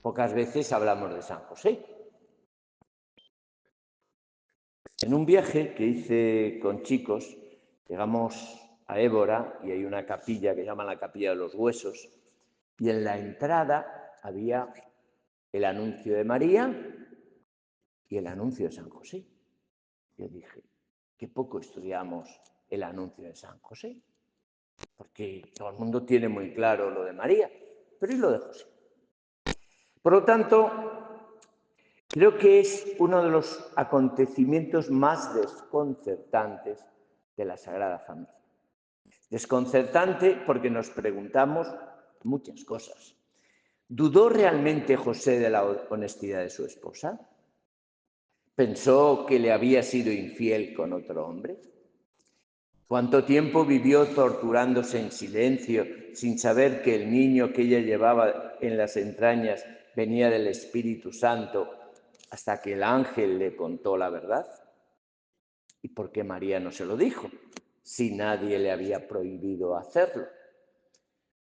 Pocas veces hablamos de San José. En un viaje que hice con chicos, llegamos a Évora y hay una capilla que llaman la Capilla de los Huesos, y en la entrada había el anuncio de María y el anuncio de San José. Yo dije, qué poco estudiamos el anuncio de San José, porque todo el mundo tiene muy claro lo de María, pero ¿y lo de José? Por lo tanto, creo que es uno de los acontecimientos más desconcertantes de la Sagrada Familia. Desconcertante porque nos preguntamos muchas cosas. ¿Dudó realmente José de la honestidad de su esposa? ¿Pensó que le había sido infiel con otro hombre? ¿Cuánto tiempo vivió torturándose en silencio, sin saber que el niño que ella llevaba en las entrañas venía del Espíritu Santo, hasta que el ángel le contó la verdad? ¿Y por qué María no se lo dijo, si nadie le había prohibido hacerlo?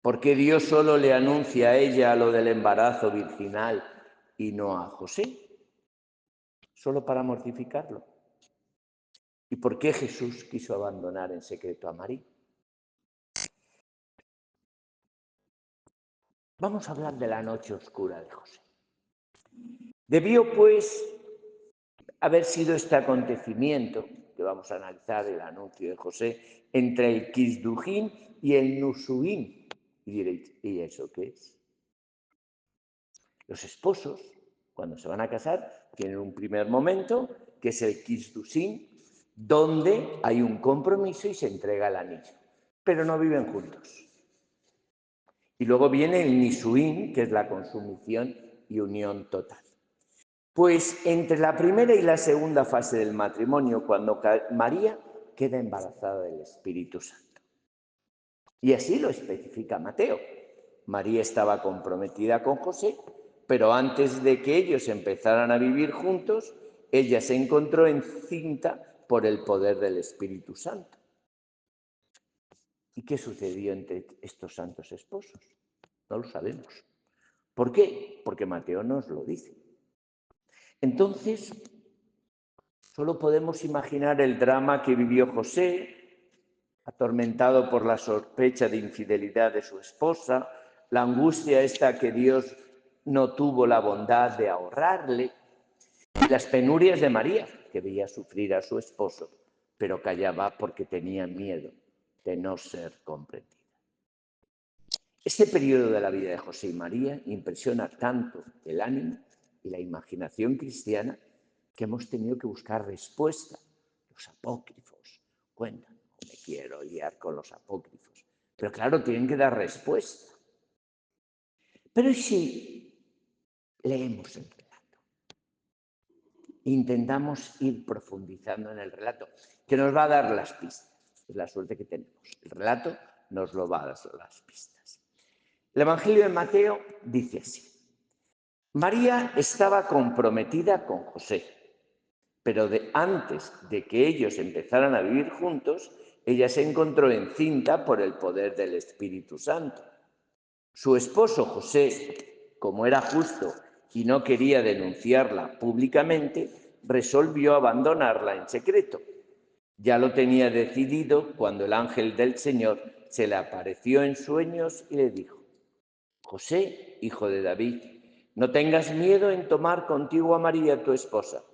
¿Por qué Dios solo le anuncia a ella lo del embarazo virginal y no a José? ¿Solo para mortificarlo? ¿Y por qué Jesús quiso abandonar en secreto a María? Vamos a hablar de la noche oscura de José. Debió, pues, haber sido este acontecimiento, que vamos a analizar, el anuncio de José, entre el Kisdujín y el Nusuín. Y diréis, ¿y eso qué es? Los esposos, cuando se van a casar, tienen un primer momento, que es el Kisdujín, donde hay un compromiso y se entrega el anillo, pero no viven juntos. Y luego viene el Nisuín, que es la consumición y unión total. Pues entre la primera y la segunda fase del matrimonio, cuando María queda embarazada del Espíritu Santo. Y así lo especifica Mateo. María estaba comprometida con José, pero antes de que ellos empezaran a vivir juntos, ella se encontró encinta por el poder del Espíritu Santo. ¿Y qué sucedió entre estos santos esposos? No lo sabemos. ¿Por qué? Porque Mateo nos lo dice. Entonces, solo podemos imaginar el drama que vivió José, atormentado por la sospecha de infidelidad de su esposa, la angustia esta que Dios no tuvo la bondad de ahorrarle, y las penurias de María, que veía sufrir a su esposo, pero callaba porque tenía miedo de no ser comprendida. Este periodo de la vida de José y María impresiona tanto el ánimo y la imaginación cristiana que hemos tenido que buscar respuesta. Los apócrifos cuentan, no me quiero liar con los apócrifos, pero claro, tienen que dar respuesta. Pero ¿y si leemos el relato? Intentamos ir profundizando en el relato, que nos va a dar las pistas. Es la suerte que tenemos. El relato nos lo va a dar las pistas. El Evangelio de Mateo dice así. María estaba comprometida con José, pero antes de que ellos empezaran a vivir juntos, ella se encontró encinta por el poder del Espíritu Santo. Su esposo José, como era justo y no quería denunciarla públicamente, resolvió abandonarla en secreto. Ya lo tenía decidido cuando el ángel del Señor se le apareció en sueños y le dijo: José, hijo de David, no tengas miedo en tomar contigo a María, tu esposa,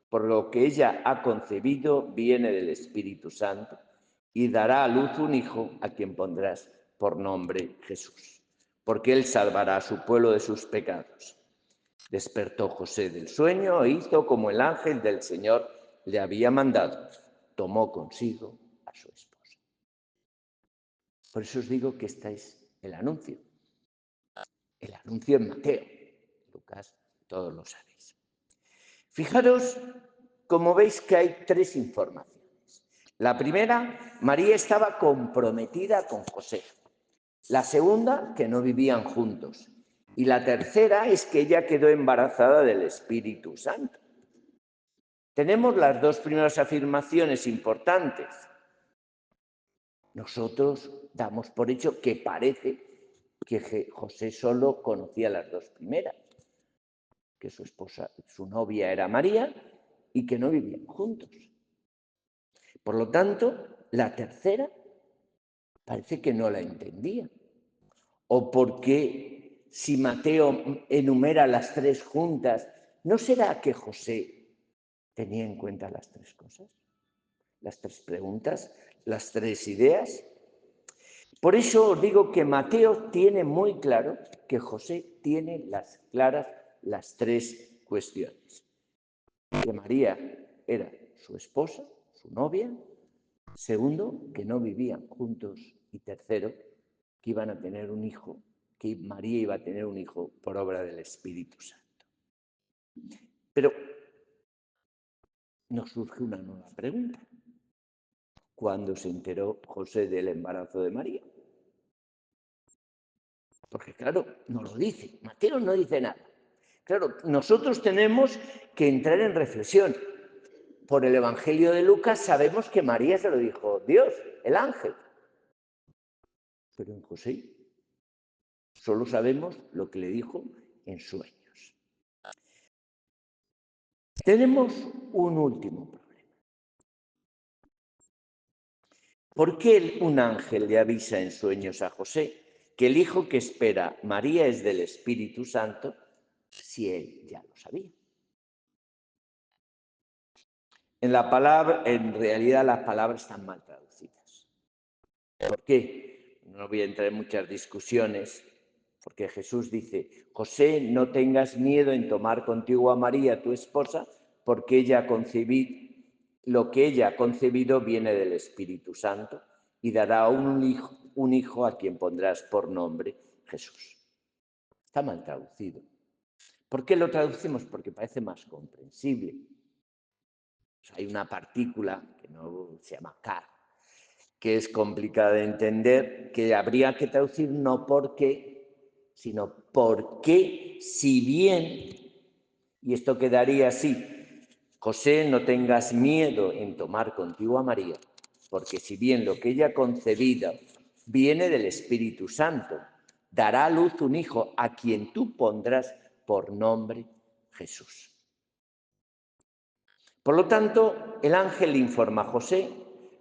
por lo que ella ha concebido viene del Espíritu Santo, y dará a luz un hijo a quien pondrás por nombre Jesús, porque él salvará a su pueblo de sus pecados. Despertó José del sueño e hizo como el ángel del Señor le había mandado. Tomó consigo a su esposa. Por eso os digo que este es el anuncio. El anuncio en Mateo. Lucas, todos lo sabéis. Fijaros, como veis, que hay tres informaciones. La primera, María estaba comprometida con José. La segunda, que no vivían juntos. Y la tercera es que ella quedó embarazada del Espíritu Santo. Tenemos las dos primeras afirmaciones importantes. Nosotros damos por hecho que parece que José solo conocía las dos primeras. que su esposa, su novia era María y que no vivían juntos. Por lo tanto, la tercera parece que no la entendía. ¿O porque si Mateo enumera las tres juntas, no será que José tenía en cuenta las tres cosas, las tres preguntas, las tres ideas? Por eso os digo que Mateo tiene muy claro que José tiene claras las tres cuestiones. Que María era su esposa, su novia. Segundo, que no vivían juntos. Y tercero, que iban a tener un hijo, que María iba a tener un hijo por obra del Espíritu Santo. Pero nos surge una nueva pregunta. ¿Cuándo se enteró José del embarazo de María? Porque claro, no lo dice. Mateo no dice nada. Claro, nosotros tenemos que entrar en reflexión. Por el Evangelio de Lucas sabemos que María se lo dijo Dios, el ángel. Pero en José solo sabemos lo que le dijo en sueños. Tenemos un último problema. ¿Por qué un ángel le avisa en sueños a José que el hijo que espera María es del Espíritu Santo si él ya lo sabía? En realidad las palabras están mal traducidas. ¿Por qué? No voy a entrar en muchas discusiones, porque Jesús dice, José, no tengas miedo en tomar contigo a María, tu esposa, porque lo que ella ha concebido viene del Espíritu Santo y dará un hijo a quien pondrás por nombre Jesús. Está mal traducido. ¿Por qué lo traducimos? Porque parece más comprensible. Hay una partícula que no se llama car, que es complicada de entender, que habría que traducir no por qué, sino por qué, si bien, y esto quedaría así, José, no tengas miedo en tomar contigo a María, porque si bien lo que ella ha concebido viene del Espíritu Santo, dará a luz un hijo a quien tú pondrás por nombre Jesús. Por lo tanto, el ángel informa a José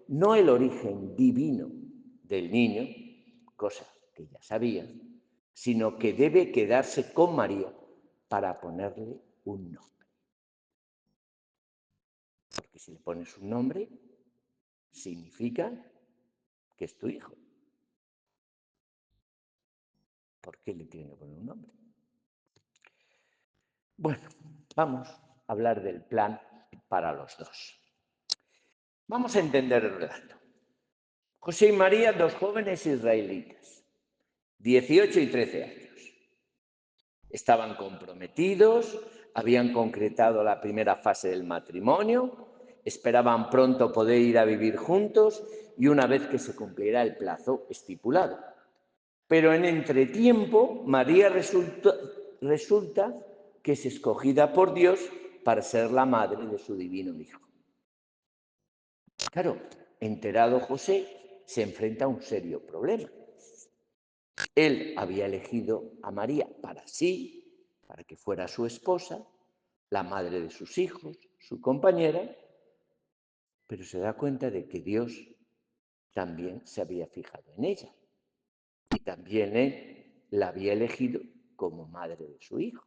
no el origen divino del niño, cosa que ya sabía, sino que debe quedarse con María para ponerle un nombre. Porque si le pones un nombre, significa que es tu hijo. ¿Por qué le tiene que poner un nombre? Bueno, vamos a hablar del plan para los dos. Vamos a entender el relato. José y María, dos jóvenes israelitas, 18 y 13 años. Estaban comprometidos, habían concretado la primera fase del matrimonio, esperaban pronto poder ir a vivir juntos y una vez que se cumpliera el plazo estipulado. Pero en entretiempo, María resulta que es escogida por Dios para ser la madre de su divino Hijo. Claro, enterado José, se enfrenta a un serio problema. Él había elegido a María para sí, para que fuera su esposa, la madre de sus hijos, su compañera, pero se da cuenta de que Dios también se había fijado en ella y también él la había elegido como madre de su hijo.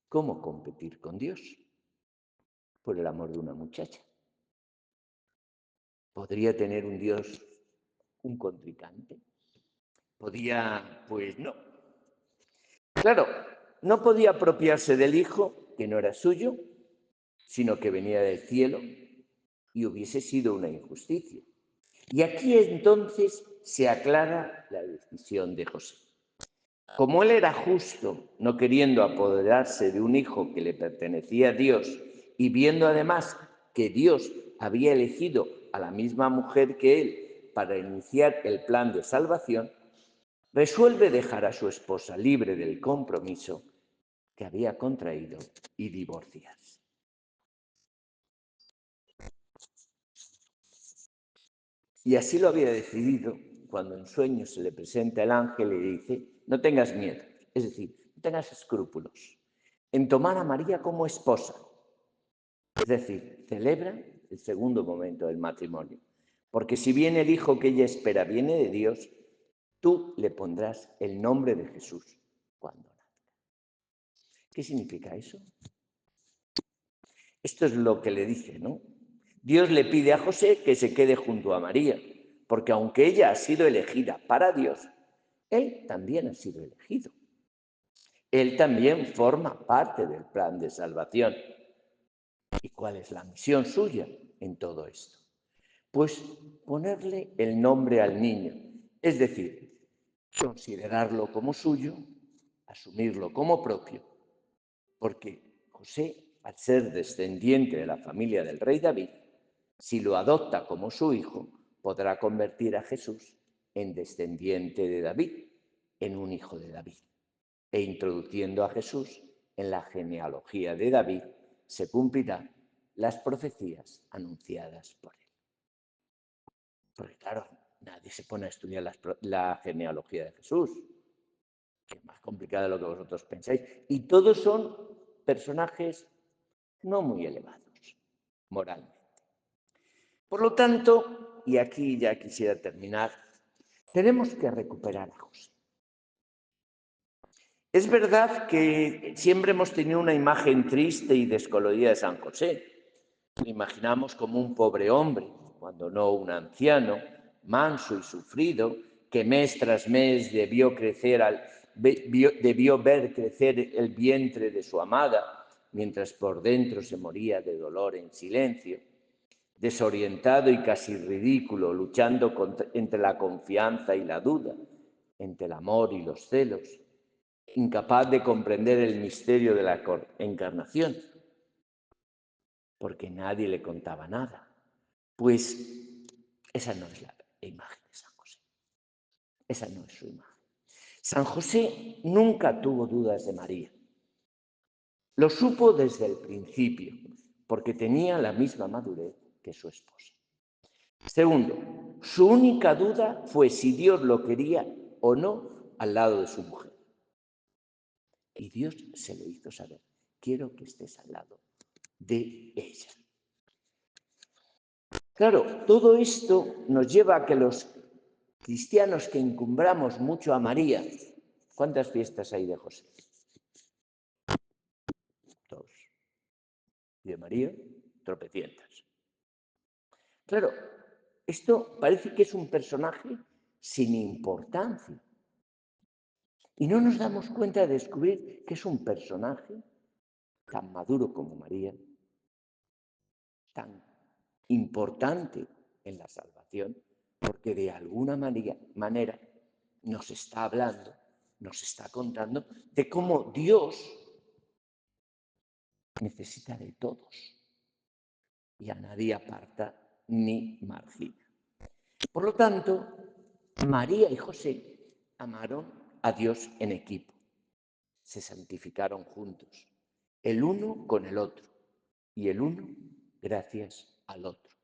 ¿Cómo competir con Dios por el amor de una muchacha? ¿Podría tener un Dios un contrincante? ¿Podía? Pues no. Claro, no podía apropiarse del hijo, que no era suyo, sino que venía del cielo, y hubiese sido una injusticia. Y aquí entonces se aclara la decisión de José. Como él era justo, no queriendo apoderarse de un hijo que le pertenecía a Dios, y viendo además que Dios había elegido a la misma mujer que él para iniciar el plan de salvación, resuelve dejar a su esposa libre del compromiso que había contraído y divorciarse. Y así lo había decidido cuando en sueños se le presenta el ángel y le dice, no tengas miedo, es decir, no tengas escrúpulos en tomar a María como esposa. Es decir, celebra el segundo momento del matrimonio. Porque si bien el hijo que ella espera viene de Dios, tú le pondrás el nombre de Jesús cuando nazca. ¿Qué significa eso? Esto es lo que le dice, ¿no? Dios le pide a José que se quede junto a María, porque aunque ella ha sido elegida para Dios, él también ha sido elegido. Él también forma parte del plan de salvación. ¿Y cuál es la misión suya en todo esto? Pues ponerle el nombre al niño, es decir, considerarlo como suyo, asumirlo como propio, porque José, al ser descendiente de la familia del rey David, si lo adopta como su hijo, podrá convertir a Jesús en descendiente de David, en un hijo de David. E introduciendo a Jesús en la genealogía de David, se cumplirán las profecías anunciadas por él. Porque claro, nadie se pone a estudiar la genealogía de Jesús, que es más complicada de lo que vosotros pensáis. Y todos son personajes no muy elevados moralmente. Por lo tanto, y aquí ya quisiera terminar, tenemos que recuperar a José. Es verdad que siempre hemos tenido una imagen triste y descolorida de San José. Lo imaginamos como un pobre hombre, cuando no un anciano, manso y sufrido, que mes tras mes debió ver crecer el vientre de su amada, mientras por dentro se moría de dolor en silencio, desorientado y casi ridículo, luchando entre la confianza y la duda, entre el amor y los celos, incapaz de comprender el misterio de la encarnación, porque nadie le contaba nada. Pues esa no es la imagen de San José. Esa no es su imagen. San José nunca tuvo dudas de María. Lo supo desde el principio, porque tenía la misma madurez que su esposa. Segundo, su única duda fue si Dios lo quería o no al lado de su mujer. Y Dios se lo hizo saber. Quiero que estés al lado de ella. Claro, todo esto nos lleva a que los cristianos que encumbramos mucho a María, ¿cuántas fiestas hay de José? Dos. Y de María, tropecientas. Claro, esto parece que es un personaje sin importancia. Y no nos damos cuenta de descubrir que es un personaje tan maduro como María, tan importante en la salvación, porque de alguna manera nos está hablando, nos está contando de cómo Dios necesita de todos y a nadie aparta ni margina. Por lo tanto, María y José amaron a Dios en equipo, se santificaron juntos, el uno con el otro y el uno gracias al otro.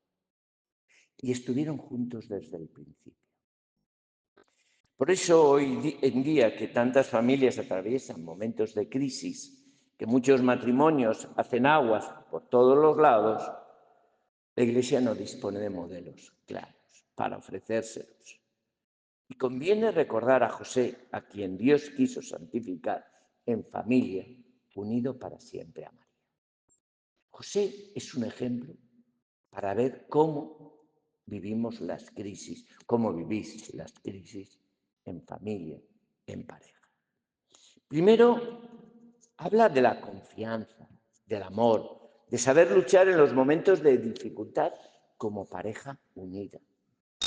Y estuvieron juntos desde el principio. Por eso hoy en día que tantas familias atraviesan momentos de crisis, que muchos matrimonios hacen aguas por todos los lados, la Iglesia no dispone de modelos claros para ofrecérselos. Y conviene recordar a José, a quien Dios quiso santificar en familia, unido para siempre a María. José es un ejemplo para ver cómo vivimos las crisis, cómo vivís las crisis en familia, en pareja. Primero, habla de la confianza, del amor, de saber luchar en los momentos de dificultad como pareja unida,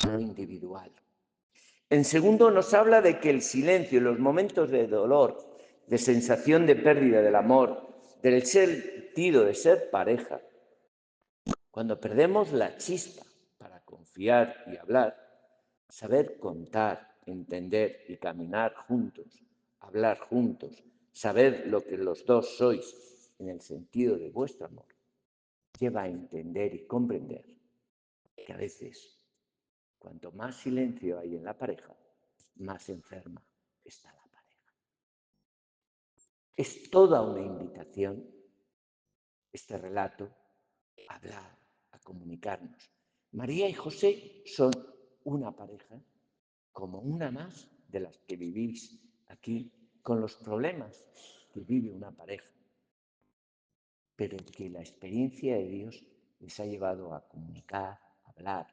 no individual. En segundo, nos habla de que el silencio en los momentos de dolor, de sensación de pérdida del amor, del sentido de ser pareja, cuando perdemos la chispa para confiar y hablar, saber contar, entender y caminar juntos, hablar juntos, saber lo que los dos sois en el sentido de vuestro amor, lleva a entender y comprender que a veces, cuanto más silencio hay en la pareja, más enferma está la pareja. Es toda una invitación, este relato, a hablar, a comunicarnos. María y José son una pareja, como una más de las que vivís aquí, con los problemas que vive una pareja, pero que la experiencia de Dios les ha llevado a comunicar, a hablar,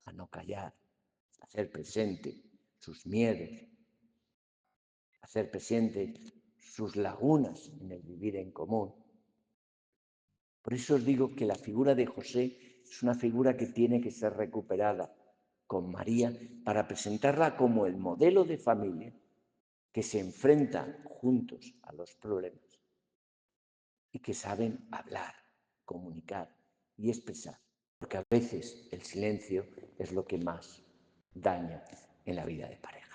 a no callar, a hacer presente sus miedos, a hacer presente sus lagunas en el vivir en común. Por eso os digo que la figura de José es una figura que tiene que ser recuperada con María para presentarla como el modelo de familia que se enfrentan juntos a los problemas y que saben hablar, comunicar y expresar. Porque a veces el silencio es lo que más daña en la vida de pareja.